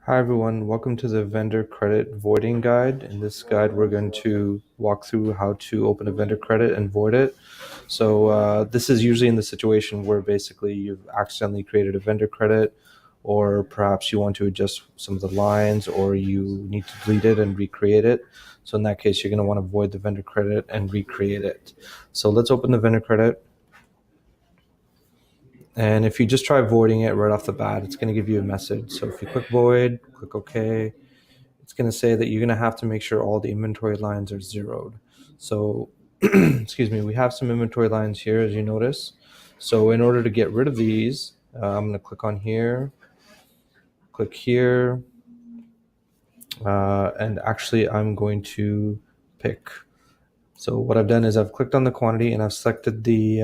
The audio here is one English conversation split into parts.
Hi everyone, welcome to the vendor credit voiding guide. In this guide, we're going to walk through how to open a vendor credit and void it. So this is usually in the situation where basically you've accidentally created a vendor credit, or perhaps you want to adjust some of the lines, or you need to delete it and recreate it. So in that case, you're going to want to void the vendor credit and recreate it. So let's open the vendor credit. And if you just try voiding it right off the bat, it's going to give you a message. So if you click void, click OK, it's going to say that you're going to have to make sure all the inventory lines are zeroed. So, excuse me, we have some inventory lines here, as you notice. So in order to get rid of these, I'm going to click on here, click here, and actually I'm going to pick. So what I've done is I've clicked on the quantity and I've selected the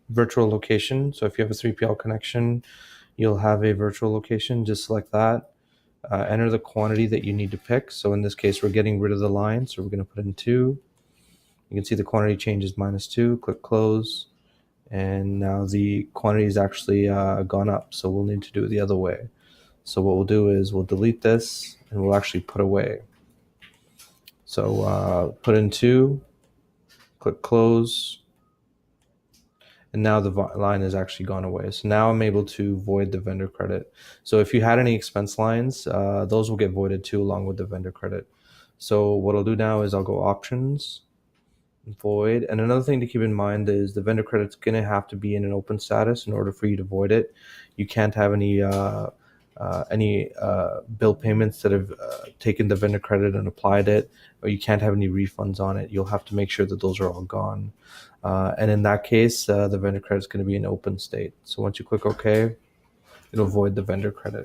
virtual location. So if you have a 3PL connection, you'll have a virtual location. Just select that. Enter the quantity that you need to pick. So in this case, we're getting rid of the line. So we're going to put in 2. You can see the quantity change is -2. Click close. And now the quantity is actually gone up. So we'll need to do it the other way. So what we'll do is we'll delete this and we'll actually put away. So put in 2, click close. And now the line has actually gone away. So now I'm able to void the vendor credit. So if you had any expense lines, those will get voided too along with the vendor credit. So what I'll do now is I'll go options, void. And another thing to keep in mind is the vendor credit's going to have to be in an open status in order for you to void it. You can't have any bill payments that have taken the vendor credit and applied it, or you can't have any refunds on it. You'll have to make sure that those are all gone. And in that case, the vendor credit is going to be in open state. So once you click OK, it'll void the vendor credit.